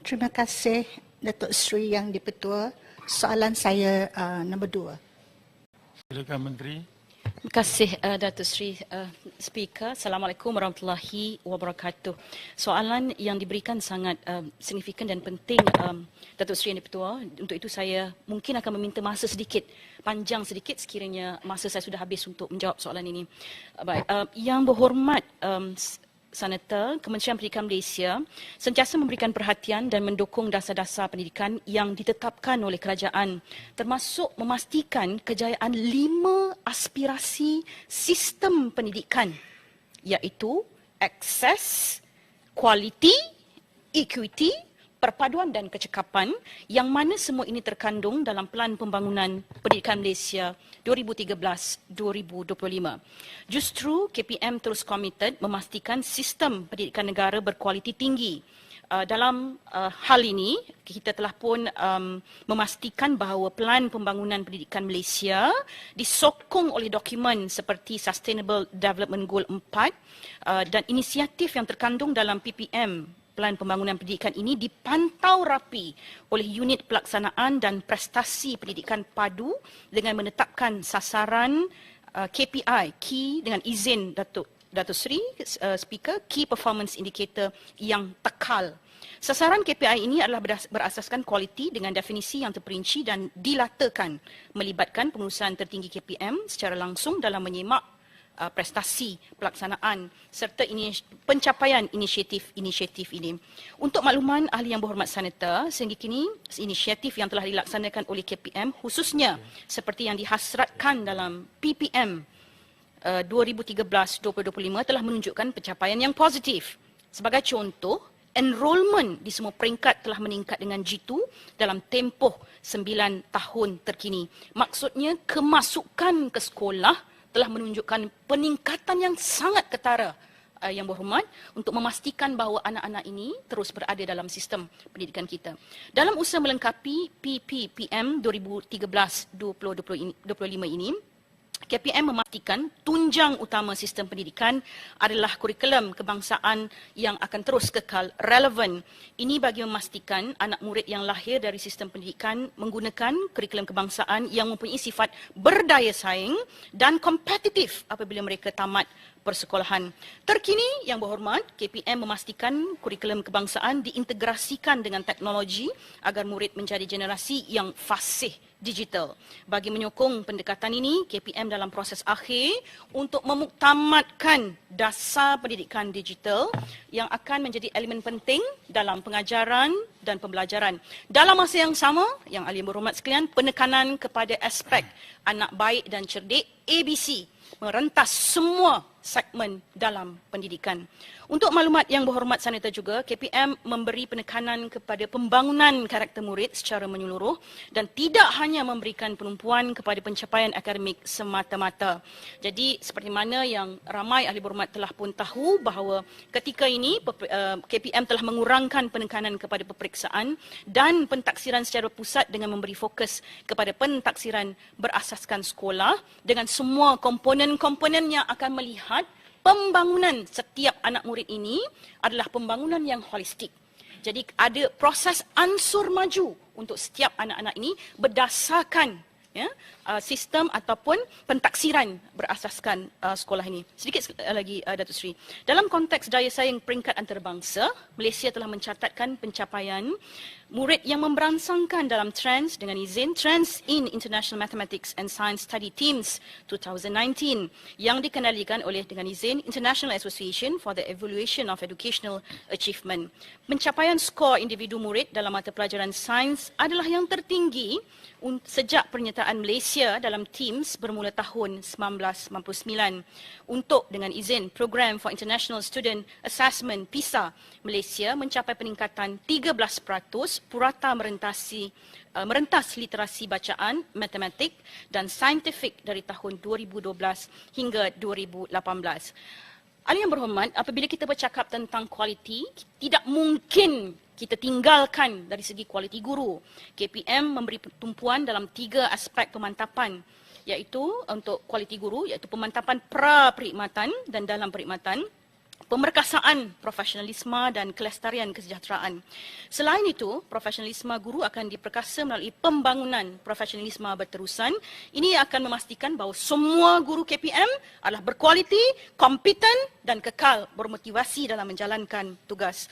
Terima kasih Datuk Seri Yang di-Pertua. Soalan saya nombor 2. Silakan Menteri. Terima kasih Datuk Seri Speaker. Assalamualaikum warahmatullahi wabarakatuh. Soalan yang diberikan sangat signifikan dan penting Datuk Seri Yang di-Pertua. Untuk itu saya mungkin akan meminta masa sedikit, panjang sedikit sekiranya masa saya sudah habis untuk menjawab soalan ini. Baik, Yang berhormat Senator, Kementerian Pendidikan Malaysia sentiasa memberikan perhatian dan mendukung dasar-dasar pendidikan yang ditetapkan oleh kerajaan, termasuk memastikan kejayaan 5 aspirasi sistem pendidikan, iaitu akses, kualiti, equity, perpaduan dan kecekapan, yang mana semua ini terkandung dalam Pelan Pembangunan Pendidikan Malaysia 2013-2025. Justru KPM terus komited memastikan sistem pendidikan negara berkualiti tinggi. Dalam hal ini, kita telah pun memastikan bahawa Pelan Pembangunan Pendidikan Malaysia disokong oleh dokumen seperti Sustainable Development Goal 4 dan inisiatif yang terkandung dalam PPM Pelan Pembangunan Pendidikan ini dipantau rapi oleh unit pelaksanaan dan prestasi pendidikan padu dengan menetapkan sasaran KPI, Key dengan izin Datuk Seri Speaker, Key Performance Indicator yang tekal. Sasaran KPI ini adalah berasaskan kualiti dengan definisi yang terperinci dan dilatakan, melibatkan pengurusan tertinggi KPM secara langsung dalam menyemak prestasi pelaksanaan serta pencapaian inisiatif ini. Untuk makluman ahli yang berhormat Senator, sehingga kini inisiatif yang telah dilaksanakan oleh KPM khususnya seperti yang dihasratkan dalam PPM 2013-2025 telah menunjukkan pencapaian yang positif. Sebagai contoh, enrolment di semua peringkat telah meningkat dengan jitu dalam tempoh 9 tahun terkini. Maksudnya kemasukan ke sekolah telah menunjukkan peningkatan yang sangat ketara yang berhormat untuk memastikan bahawa anak-anak ini terus berada dalam sistem pendidikan kita. Dalam usaha melengkapi PPPM 2013-2025 ini, KPM memastikan tunjang utama sistem pendidikan adalah kurikulum kebangsaan yang akan terus kekal relevan. Ini bagi memastikan anak murid yang lahir dari sistem pendidikan menggunakan kurikulum kebangsaan yang mempunyai sifat berdaya saing dan kompetitif apabila mereka tamat persekolahan. Terkini yang berhormat, KPM memastikan kurikulum kebangsaan diintegrasikan dengan teknologi agar murid menjadi generasi yang fasih digital. Bagi menyokong pendekatan ini, KPM dalam proses akhir untuk memuktamadkan dasar pendidikan digital yang akan menjadi elemen penting dalam pengajaran dan pembelajaran. Dalam masa yang sama, yang ahli berhormat sekalian, penekanan kepada aspek anak baik dan cerdik, ABC, merentas semua segmen dalam pendidikan. Untuk maklumat yang berhormat Senator juga, KPM memberi penekanan kepada pembangunan karakter murid secara menyeluruh dan tidak hanya memberikan penumpuan kepada pencapaian akademik semata-mata. Jadi seperti mana yang ramai ahli berhormat telah pun tahu bahawa ketika ini KPM telah mengurangkan penekanan kepada peperiksaan dan pentaksiran secara pusat dengan memberi fokus kepada pentaksiran berasaskan sekolah dengan semua komponen-komponen yang akan melihat pembangunan setiap anak murid ini adalah pembangunan yang holistik. Jadi ada proses ansur maju untuk setiap anak-anak ini berdasarkan sistem ataupun pentaksiran berasaskan sekolah ini. Sedikit lagi Datuk Seri. Dalam konteks daya saing peringkat antarabangsa, Malaysia telah mencatatkan pencapaian murid yang memberansangkan dalam Trends dengan izin Trends in International Mathematics and Science Study Teams 2019 yang dikendalikan oleh dengan izin International Association for the Evaluation of Educational Achievement. Pencapaian skor individu murid dalam mata pelajaran sains adalah yang tertinggi sejak pernyataan Malaysia dalam Teams bermula tahun 1999. Untuk dengan izin Program for International Student Assessment PISA, Malaysia mencapai peningkatan 13% purata merentas literasi bacaan, matematik dan saintifik dari tahun 2012 hingga 2018. Ahli yang berhormat, apabila kita bercakap tentang kualiti, tidak mungkin kita tinggalkan dari segi kualiti guru. KPM memberi tumpuan dalam 3 aspek pemantapan, iaitu untuk kualiti guru, iaitu pemantapan pra-perkhidmatan dan dalam perkhidmatan, pemerkasaan profesionalisme dan kelestarian kesejahteraan. Selain itu, profesionalisme guru akan diperkasa melalui pembangunan profesionalisme berterusan. Ini akan memastikan bahawa semua guru KPM adalah berkualiti, kompeten dan kekal bermotivasi dalam menjalankan tugas.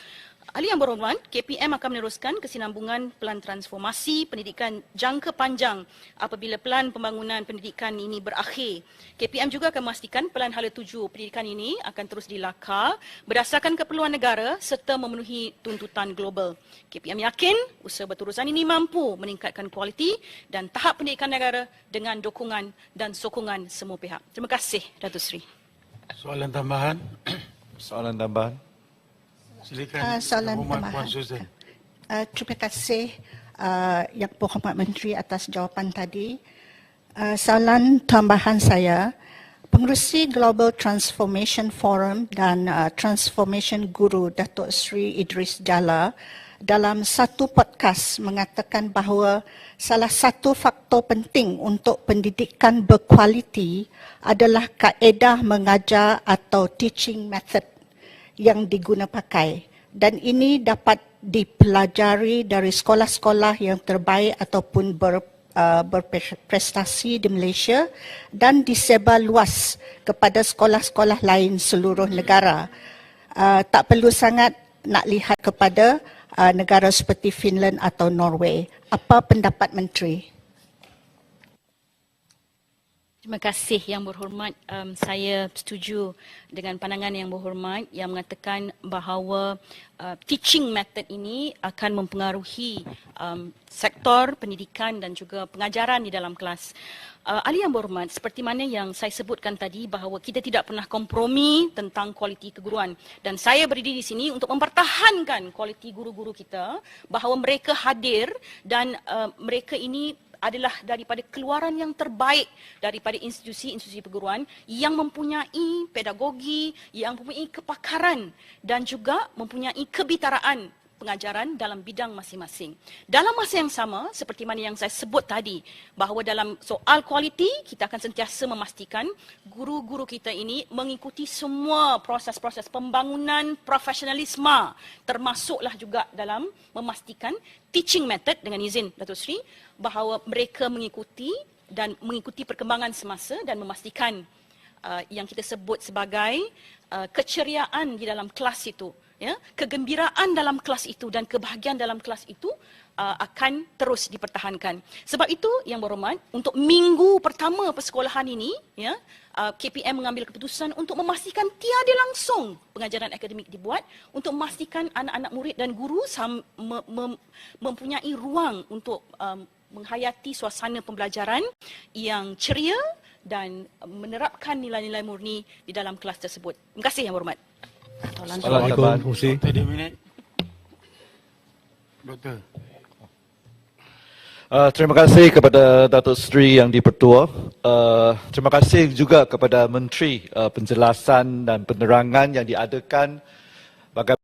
Ahli yang berhormat, KPM akan meneruskan kesinambungan pelan transformasi pendidikan jangka panjang apabila pelan pembangunan pendidikan ini berakhir. KPM juga akan memastikan pelan hala tuju pendidikan ini akan terus dilakar berdasarkan keperluan negara serta memenuhi tuntutan global. KPM yakin usaha berterusan ini mampu meningkatkan kualiti dan tahap pendidikan negara dengan dukungan dan sokongan semua pihak. Terima kasih, Datuk Seri. Soalan tambahan. Soalan tambahan. Silakan. Soalan Puan tambahan. Susan. Terima kasih Yang Berhormat Menteri atas jawapan tadi. Soalan tambahan saya, Pengerusi Global Transformation Forum dan Transformation Guru Datuk Seri Idris Jalla dalam satu podcast mengatakan bahawa salah satu faktor penting untuk pendidikan berkualiti adalah kaedah mengajar atau teaching method yang diguna pakai, dan ini dapat dipelajari dari sekolah-sekolah yang terbaik ataupun berprestasi di Malaysia dan disebar luas kepada sekolah-sekolah lain seluruh negara. Tak perlu sangat nak lihat kepada negara seperti Finland atau Norway. Apa pendapat Menteri? Terima kasih Yang Berhormat. Saya setuju dengan pandangan Yang Berhormat yang mengatakan bahawa teaching method ini akan mempengaruhi sektor pendidikan dan juga pengajaran di dalam kelas. Ahli Yang Berhormat, seperti mana yang saya sebutkan tadi bahawa kita tidak pernah kompromi tentang kualiti keguruan, dan saya berdiri di sini untuk mempertahankan kualiti guru-guru kita, bahawa mereka hadir dan mereka ini adalah daripada keluaran yang terbaik daripada institusi-institusi perguruan yang mempunyai pedagogi, yang mempunyai kepakaran dan juga mempunyai kebitaraan pengajaran dalam bidang masing-masing. Dalam masa yang sama, seperti mana yang saya sebut tadi, bahawa dalam soal kualiti, kita akan sentiasa memastikan guru-guru kita ini mengikuti semua proses-proses pembangunan profesionalisme, termasuklah juga dalam memastikan teaching method, dengan izin Datuk Seri, bahawa mereka mengikuti perkembangan semasa dan memastikan yang kita sebut sebagai keceriaan di dalam kelas itu, ya, kegembiraan dalam kelas itu dan kebahagiaan dalam kelas itu akan terus dipertahankan. Sebab itu Yang Berhormat, untuk minggu pertama persekolahan ini, ya, KPM mengambil keputusan untuk memastikan tiada langsung pengajaran akademik dibuat, untuk memastikan anak-anak murid dan guru mempunyai ruang untuk menghayati suasana pembelajaran yang ceria dan menerapkan nilai-nilai murni di dalam kelas tersebut. Terima kasih Yang Berhormat. Soalan tambahan, Fungsi. Doktor, 2 minit. Doktor. Terima kasih kepada Datuk Seri Yang di-Pertua. Terima kasih juga kepada Menteri penjelasan dan penerangan yang diadakan bagaimana